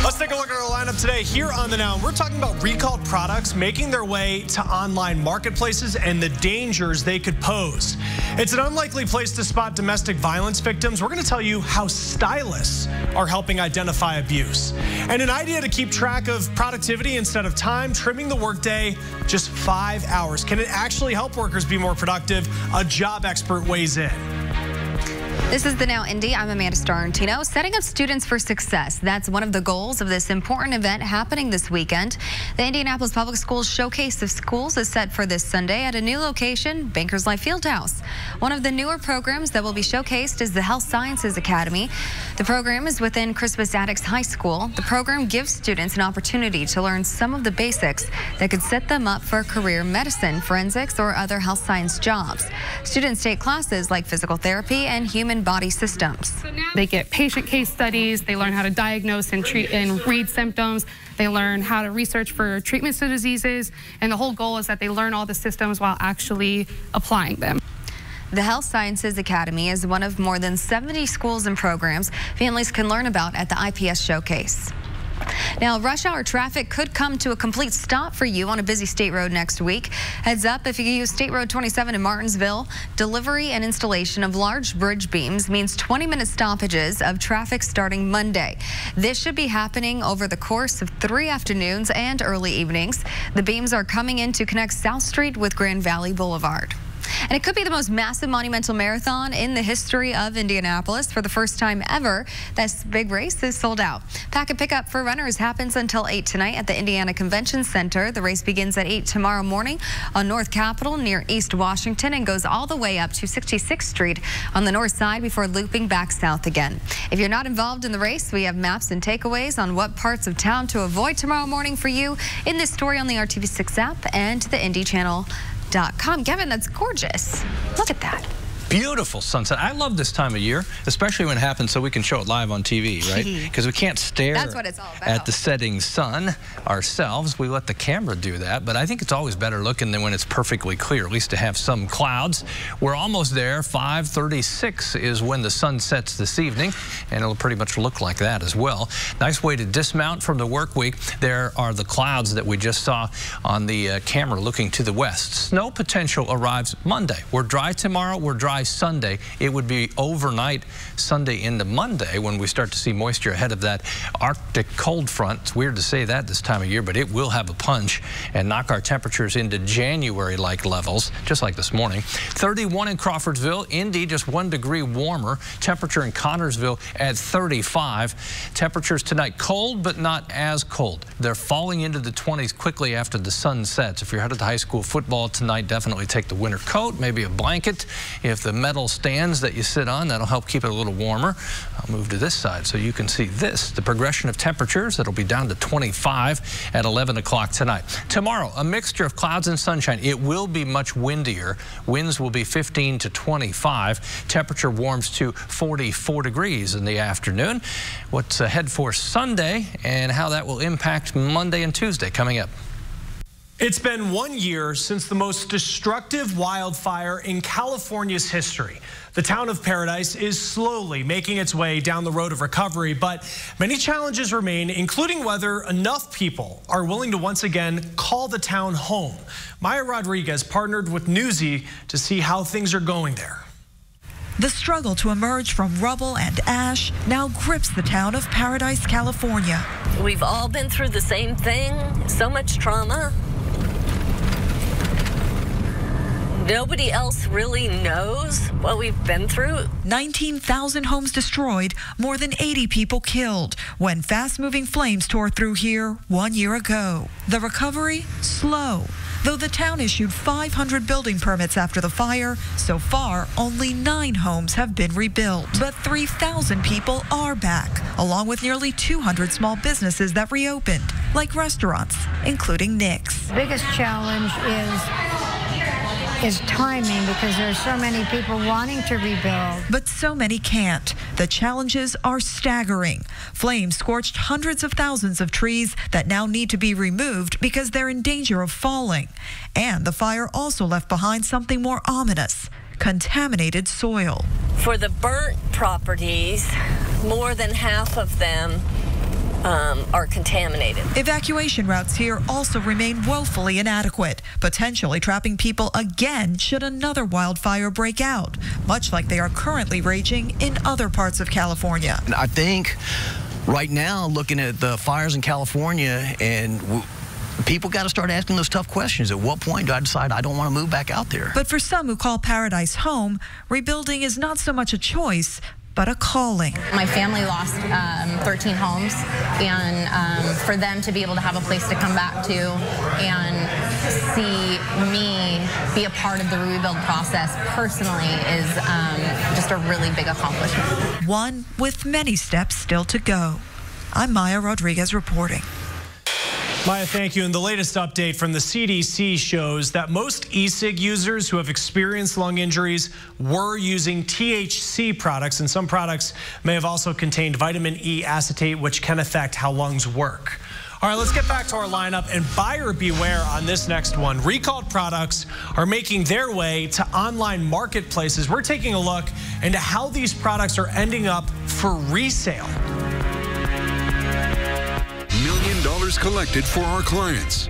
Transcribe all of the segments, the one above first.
Let's take a look at our lineup today here on The Now. We're talking about recalled products making their way to online marketplaces and the dangers they could pose. It's an unlikely place to spot domestic violence victims. We're going to tell you how stylists are helping identify abuse. And an idea to keep track of productivity instead of time, trimming the workday just 5 hours. Can it actually help workers be more productive? A job expert weighs in. This is The Now Indy. I'm Amanda Starantino. Setting up students for success. That's one of the goals of this important event happening this weekend. The Indianapolis Public Schools Showcase of Schools is set for this Sunday at a new location, Bankers Life Fieldhouse. One of the newer programs that will be showcased is the Health Sciences Academy. The program is within Crispus Attucks High School. The program gives students an opportunity to learn some of the basics that could set them up for a career in medicine, forensics, or other health science jobs. Students take classes like physical therapy and human body systems. They get patient case studies, they learn how to diagnose and treat and read symptoms, they learn how to research for treatments to diseases, and the whole goal is that they learn all the systems while actually applying them. The Health Sciences Academy is one of more than 70 schools and programs families can learn about at the IPS Showcase. Now, rush hour traffic could come to a complete stop for you on a busy state road next week. Heads up, if you use State Road 27 in Martinsville, delivery and installation of large bridge beams means 20-minute stoppages of traffic starting Monday. This should be happening over the course of 3 afternoons and early evenings. The beams are coming in to connect South Street with Grand Valley Boulevard. And it could be the most massive monumental marathon in the history of Indianapolis. For the first time ever, this big race is sold out. Pack and pickup for runners happens until 8 tonight at the Indiana Convention Center. The race begins at 8 tomorrow morning on North Capitol near East Washington and goes all the way up to 66th Street on the north side before looping back south again. If you're not involved in the race, we have maps and takeaways on what parts of town to avoid tomorrow morning for you in this story on the RTV6 app and the Indy Channel. Kevin, that's gorgeous. Look at that. Beautiful sunset. I love this time of year, especially when it happens so we can show it live on TV, right? Because we can't stare That's what it's all about. at the setting sun ourselves. We let the camera do that, but I think it's always better looking than when it's perfectly clear, at least to have some clouds. We're almost there. 5:36 is when the sun sets this evening, and it'll pretty much look like that as well. Nice way to dismount from the work week. There are the clouds that we just saw on the camera looking to the west. Snow potential arrives Monday. We're dry tomorrow. We're dry Sunday. It would be overnight Sunday into Monday when we start to see moisture ahead of that Arctic cold front. It's weird to say that this time of year, but it will have a punch and knock our temperatures into January-like levels, just like this morning. 31 in Crawfordsville. Indy just 1 degree warmer. Temperature in Connorsville at 35. Temperatures tonight cold, but not as cold. They're falling into the 20s quickly after the sun sets. If you're headed to high school football tonight, definitely take the winter coat, maybe a blanket. If the metal stands that you sit on, that'll help keep it a little warmer. I'll move to this side so you can see this, the progression of temperatures. It'll be down to 25 at 11 o'clock tonight. Tomorrow, a mixture of clouds and sunshine. It will be much windier. Winds will be 15 to 25. Temperature warms to 44 degrees in the afternoon. What's ahead for Sunday and how that will impact Monday and Tuesday coming up. It's been 1 year since the most destructive wildfire in California's history. The town of Paradise is slowly making its way down the road of recovery, but many challenges remain, including whether enough people are willing to once again call the town home. Maya Rodriguez partnered with Newsy to see how things are going there. The struggle to emerge from rubble and ash now grips the town of Paradise, California. We've all been through the same thing, so much trauma. Nobody else really knows what we've been through. 19,000 homes destroyed, more than 80 people killed when fast-moving flames tore through here 1 year ago. The recovery, slow. Though the town issued 500 building permits after the fire, so far only 9 homes have been rebuilt. But 3,000 people are back, along with nearly 200 small businesses that reopened, like restaurants, including Nick's. The biggest challenge is timing, because there are so many people wanting to rebuild. But so many can't. The challenges are staggering. Flames scorched hundreds of thousands of trees that now need to be removed because they're in danger of falling. And the fire also left behind something more ominous: contaminated soil. For the burnt properties, more than half of them are contaminated. Evacuation routes here also remain woefully inadequate, potentially trapping people again should another wildfire break out, much like they are currently raging in other parts of California. I think right now, looking at the fires in California, and people got to start asking those tough questions. At what point do I decide I don't want to move back out there? But for some who call paradise home, rebuilding is not so much a choice, but a calling. My family lost 13 homes, and for them to be able to have a place to come back to and see me be a part of the rebuild process personally is just a really big accomplishment. One with many steps still to go. I'm Maya Rodriguez reporting. Maya, thank you. And the latest update from the CDC shows that most e-cig users who have experienced lung injuries were using THC products, and some products may have also contained vitamin E acetate, which can affect how lungs work. All right, let's get back to our lineup, and buyer beware on this next one. Recalled products are making their way to online marketplaces. We're taking a look into how these products are ending up for resale. $1 million collected for our clients.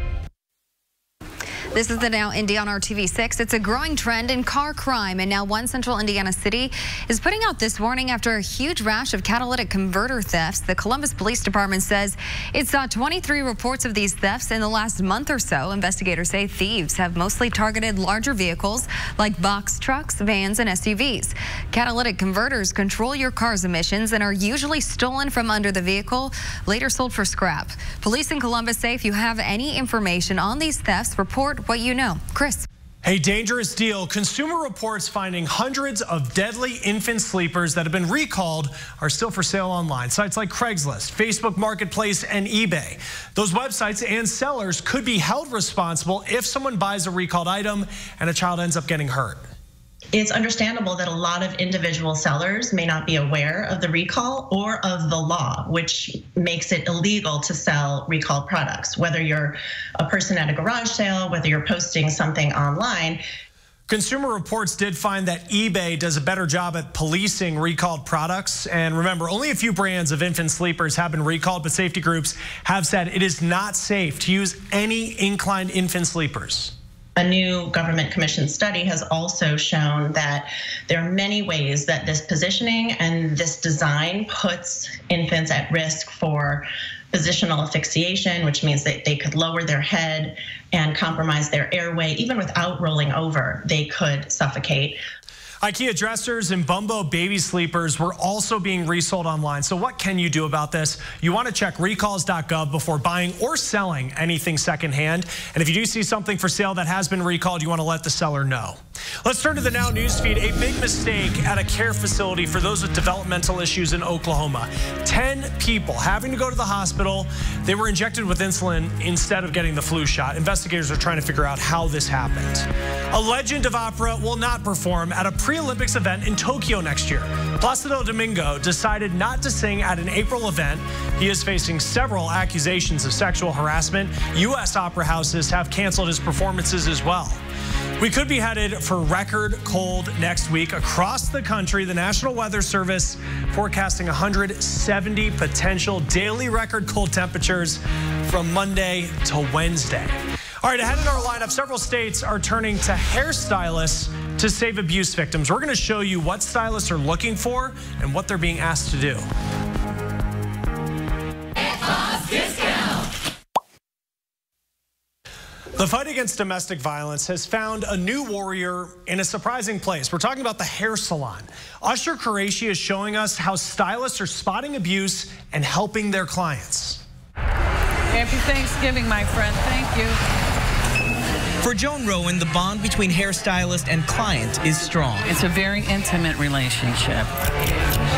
This is the Now Indy on RTV6. It's a growing trend in car crime, and now one central Indiana city is putting out this warning after a huge rash of catalytic converter thefts. The Columbus Police Department says it saw 23 reports of these thefts in the last month or so. Investigators say thieves have mostly targeted larger vehicles like box trucks, vans, and SUVs. Catalytic converters control your car's emissions and are usually stolen from under the vehicle, later sold for scrap. Police in Columbus say if you have any information on these thefts, report what you know. Chris. A dangerous deal. Consumer Reports finding hundreds of deadly infant sleepers that have been recalled are still for sale online. Sites like Craigslist, Facebook Marketplace, and eBay. Those websites and sellers could be held responsible if someone buys a recalled item and a child ends up getting hurt. It's understandable that a lot of individual sellers may not be aware of the recall or of the law, which makes it illegal to sell recalled products. Whether you're a person at a garage sale, whether you're posting something online. Consumer Reports did find that eBay does a better job at policing recalled products. And remember, only a few brands of infant sleepers have been recalled, but safety groups have said it is not safe to use any inclined infant sleepers. A new government commissioned study has also shown that there are many ways that this positioning and this design puts infants at risk for positional asphyxiation, which means that they could lower their head and compromise their airway. Even without rolling over, they could suffocate. IKEA dressers and Bumbo baby sleepers were also being resold online. So what can you do about this? You want to check recalls.gov before buying or selling anything secondhand. And if you do see something for sale that has been recalled, you want to let the seller know. Let's turn to the Now newsfeed. A big mistake at a care facility for those with developmental issues in Oklahoma. 10 people having to go to the hospital. They were injected with insulin instead of getting the flu shot. Investigators are trying to figure out how this happened. A legend of opera will not perform at a pre-Olympics event in Tokyo next year. Placido Domingo decided not to sing at an April event. He is facing several accusations of sexual harassment. U.S. opera houses have canceled his performances as well. We could be headed for record cold next week across the country. The National Weather Service forecasting 170 potential daily record cold temperatures from Monday to Wednesday. All right, ahead in our lineup, several states are turning to hairstylists to save abuse victims. We're going to show you what stylists are looking for and what they're being asked to do. The fight against domestic violence has found a new warrior in a surprising place. We're talking about the hair salon. Usher Qureshi is showing us how stylists are spotting abuse and helping their clients. Happy Thanksgiving, my friend. Thank you. For Joan Rowan, the bond between hairstylist and client is strong. It's a very intimate relationship.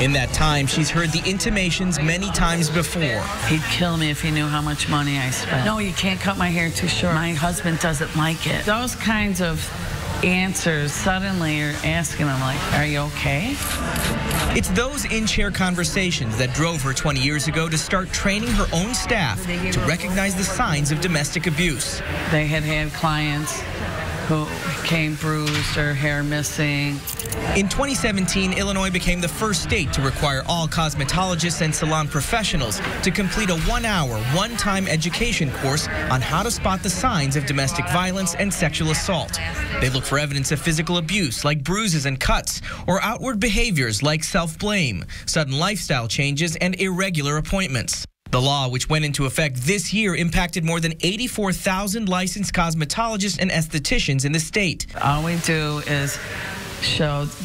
In that time, she's heard the intimations many times before. He'd kill me if he knew how much money I spent. No, you can't cut my hair too short. My husband doesn't like it. Those kinds of answers suddenly you're asking him, like, are you okay? It's those in-chair conversations that drove her 20 years ago to start training her own staff to recognize the signs of domestic abuse. They had clients who came bruised or hair missing. In 2017, Illinois became the first state to require all cosmetologists and salon professionals to complete a 1-hour, one-time education course on how to spot the signs of domestic violence and sexual assault. They look for evidence of physical abuse like bruises and cuts, or outward behaviors like self-blame, sudden lifestyle changes, and irregular appointments. The law, which went into effect this year, impacted more than 84,000 licensed cosmetologists and estheticians in the state. All we do is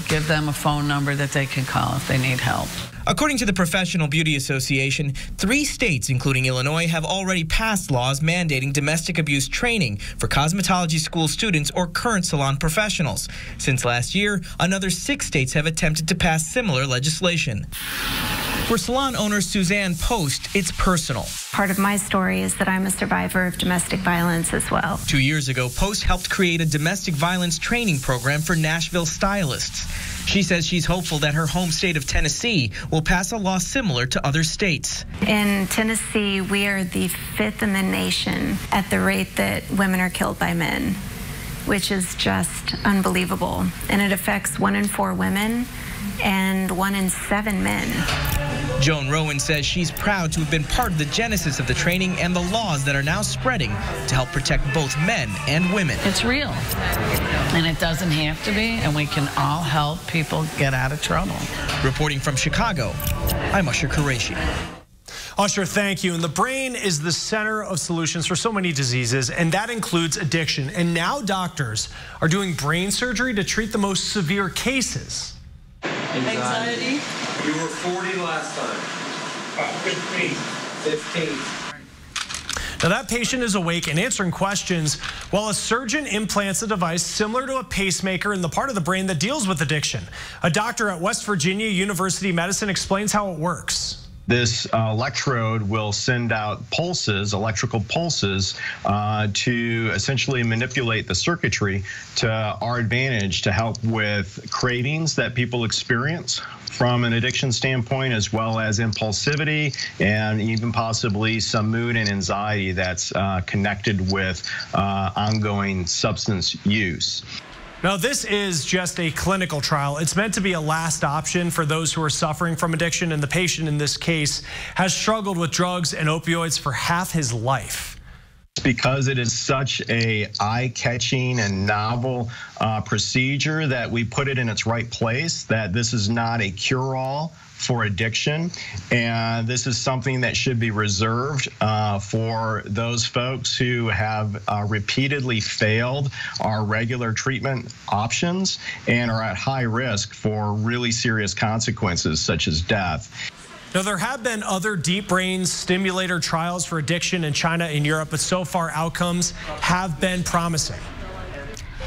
give them a phone number that they can call if they need help. According to the Professional Beauty Association, 3 states, including Illinois, have already passed laws mandating domestic abuse training for cosmetology school students or current salon professionals. Since last year, another 6 states have attempted to pass similar legislation. For salon owner Suzanne Post, it's personal. Part of my story is that I'm a survivor of domestic violence as well. 2 years ago, Post helped create a domestic violence training program for Nashville stylists. She says she's hopeful that her home state of Tennessee will pass a law similar to other states. In Tennessee, we are the 5th in the nation at the rate that women are killed by men, which is just unbelievable. And it affects 1 in 4 women and 1 in 7 men. Joan Rowan says she's proud to have been part of the genesis of the training and the laws that are now spreading to help protect both men and women. It's real, and it doesn't have to be, and we can all help people get out of trouble. Reporting from Chicago, I'm Usher Qureshi. Usher, thank you. And the brain is the center of solutions for so many diseases, and that includes addiction. And now doctors are doing brain surgery to treat the most severe cases. Anxiety. You were 40 last time. 15. Now that patient is awake and answering questions while a surgeon implants a device similar to a pacemaker in the part of the brain that deals with addiction. A doctor at West Virginia University Medicine explains how it works. This electrode will send out pulses, electrical pulses, to essentially manipulate the circuitry to our advantage to help with cravings that people experience from an addiction standpoint, as well as impulsivity and even possibly some mood and anxiety that's connected with ongoing substance use. Now, this is just a clinical trial. It's meant to be a last option for those who are suffering from addiction, and the patient in this case has struggled with drugs and opioids for half his life. Because it is such a eye-catching and novel procedure that we put it in its right place, that this is not a cure-all for addiction, and this is something that should be reserved for those folks who have repeatedly failed our regular treatment options and are at high risk for really serious consequences such as death. Now, there have been other deep brain stimulator trials for addiction in China and Europe, but so far outcomes have been promising.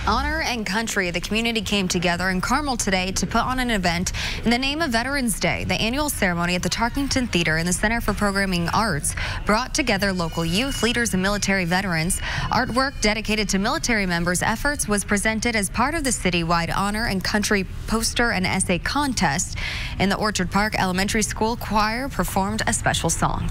Honor and Country, the community came together in Carmel today to put on an event in the name of Veterans Day. The annual ceremony at the Tarkington Theater and the Center for Programming Arts brought together local youth, leaders, and military veterans. Artwork dedicated to military members' efforts was presented as part of the citywide Honor and Country poster and essay contest. In the Orchard Park Elementary School choir performed a special song.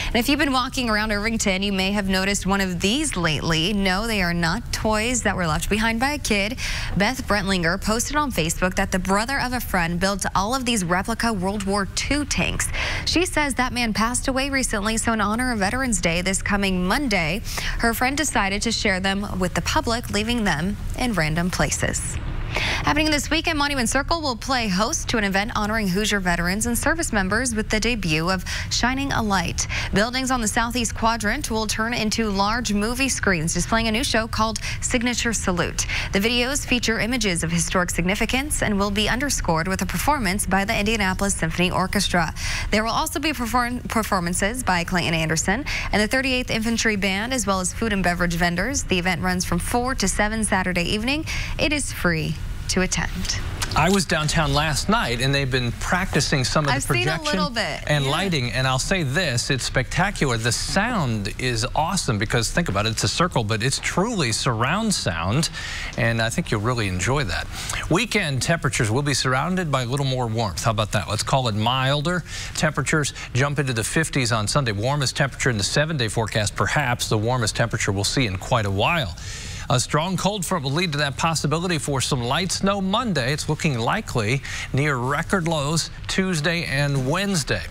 And if you've been walking around Irvington, you may have noticed one of these lately. No, they are not toys that were left behind by a kid. Beth Brentlinger posted on Facebook that the brother of a friend built all of these replica World War II tanks. She says that man passed away recently, so in honor of Veterans Day this coming Monday, her friend decided to share them with the public, leaving them in random places. Happening this weekend, Monument Circle will play host to an event honoring Hoosier veterans and service members with the debut of Shining a Light. Buildings on the southeast quadrant will turn into large movie screens displaying a new show called Signature Salute. The videos feature images of historic significance and will be underscored with a performance by the Indianapolis Symphony Orchestra. There will also be performances by Clayton Anderson and the 38th Infantry Band, as well as food and beverage vendors. The event runs from 4 to 7 Saturday evening. It is free to attend. I was downtown last night, and they've been practicing some of the projection and lighting, and I'll say this, it's spectacular. The sound is awesome because, think about it, it's a circle, but it's truly surround sound, and I think you'll really enjoy that. Weekend temperatures will be surrounded by a little more warmth. How about that? Let's call it milder. Temperatures jump into the 50s on Sunday. Warmest temperature in the 7-day forecast, perhaps the warmest temperature we'll see in quite a while. A strong cold front will lead to that possibility for some light snow Monday. It's looking likely near record lows Tuesday and Wednesday.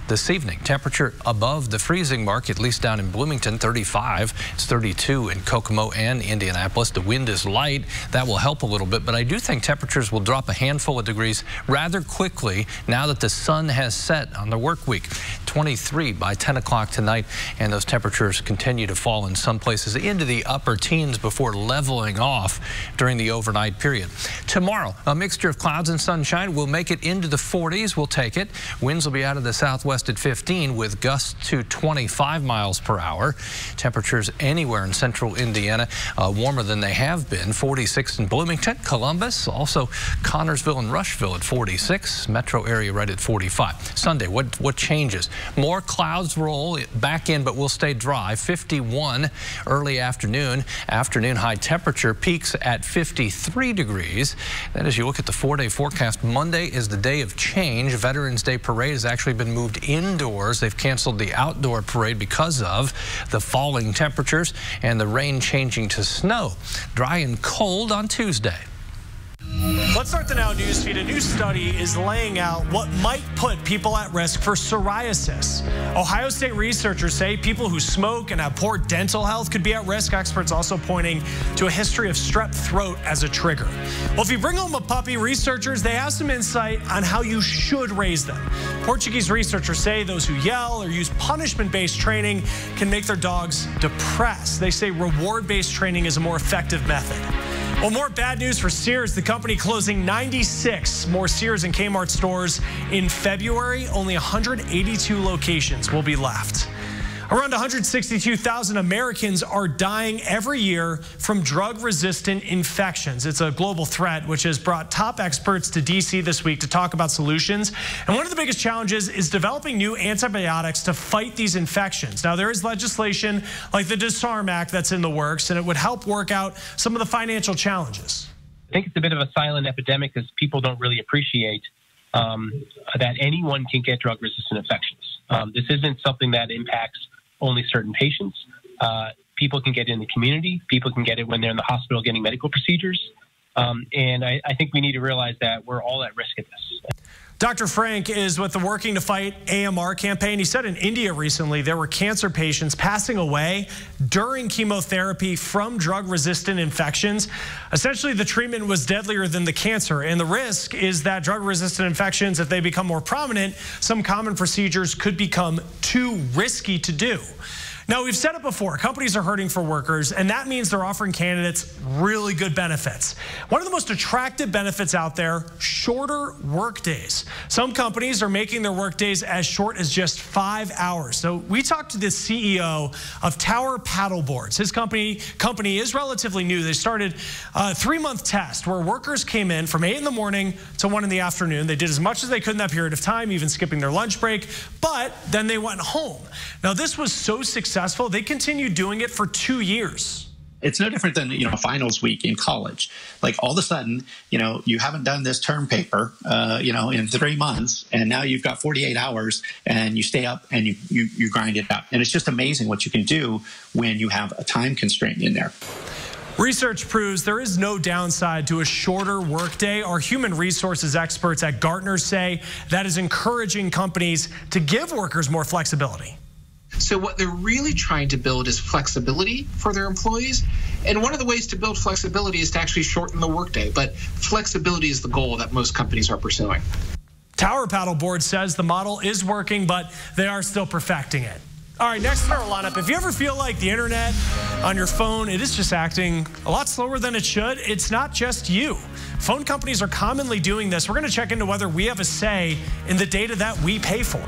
This evening, temperature above the freezing mark, at least down in Bloomington, 35. It's 32 in Kokomo and Indianapolis. The wind is light. That will help a little bit, but I do think temperatures will drop a handful of degrees rather quickly now that the sun has set on the work week. 23 by 10 o'clock tonight, and those temperatures continue to fall in some places into the upper teens before leveling off during the overnight period. Tomorrow, a mixture of clouds and sunshine will make it into the 40s. We'll take it. Winds will be out of the southwest at 15 with gusts to 25 miles per hour. Temperatures anywhere in central Indiana warmer than they have been. 46 in Bloomington, Columbus, also Connorsville and Rushville at 46. Metro area right at 45. Sunday, what changes? More clouds roll back in, but will stay dry. 51 early afternoon. Afternoon high temperature peaks at 53 degrees. Then as you look at the 4-day forecast, Monday is the day of change. Veterans Day parade has actually been moved indoors. They've canceled the outdoor parade because of the falling temperatures and the rain changing to snow. Dry and cold on Tuesday. Let's start the Now News feed. A new study is laying out what might put people at risk for psoriasis. Ohio State researchers say people who smoke and have poor dental health could be at risk. Experts also pointing to a history of strep throat as a trigger. Well, if you bring home a puppy, researchers, they have some insight on how you should raise them. Portuguese researchers say those who yell or use punishment-based training can make their dogs depressed. They say reward-based training is a more effective method. Well, more bad news for Sears. The company closing 96 more Sears and Kmart stores in February. Only 182 locations will be left. Around 162,000 Americans are dying every year from drug-resistant infections. It's a global threat, which has brought top experts to D.C. this week to talk about solutions. And one of the biggest challenges is developing new antibiotics to fight these infections. Now, there is legislation like the Disarm Act that's in the works, and it would help work out some of the financial challenges. I think it's a bit of a silent epidemic because people don't really appreciate that anyone can get drug-resistant infections. This isn't something that impacts only certain patients. People can get it in the community. People can get it when they're in the hospital getting medical procedures. And I think we need to realize that we're all at risk of this. Dr. Frank is with the Working to Fight AMR campaign. He said in India recently there were cancer patients passing away during chemotherapy from drug-resistant infections. Essentially, the treatment was deadlier than the cancer, and the risk is that drug-resistant infections, if they become more prominent, some common procedures could become too risky to do. Now, we've said it before, companies are hurting for workers, and that means they're offering candidates really good benefits. One of the most attractive benefits out there, shorter work days. Some companies are making their work days as short as just 5 hours. So we talked to the CEO of Tower Paddleboards. His company is relatively new. They started a 3-month test where workers came in from 8 in the morning to 1 in the afternoon. They did as much as they could in that period of time, even skipping their lunch break, but then they went home. Now, this was so successful, they continued doing it for 2 years. It's no different than, finals week in college. Like all of a sudden, you haven't done this term paper, in 3 months, and now you've got 48 hours and you stay up and you grind it out. And it's just amazing what you can do when you have a time constraint in there. Research proves there is no downside to a shorter workday. Our human resources experts at Gartner say that is encouraging companies to give workers more flexibility. So what they're really trying to build is flexibility for their employees. And one of the ways to build flexibility is to actually shorten the workday. But flexibility is the goal that most companies are pursuing. Tower Paddleboard says the model is working, but they are still perfecting it. All right, next in our lineup, if you ever feel like the internet on your phone, it is just acting a lot slower than it should, it's not just you. Phone companies are commonly doing this. We're going to check into whether we have a say in the data that we pay for.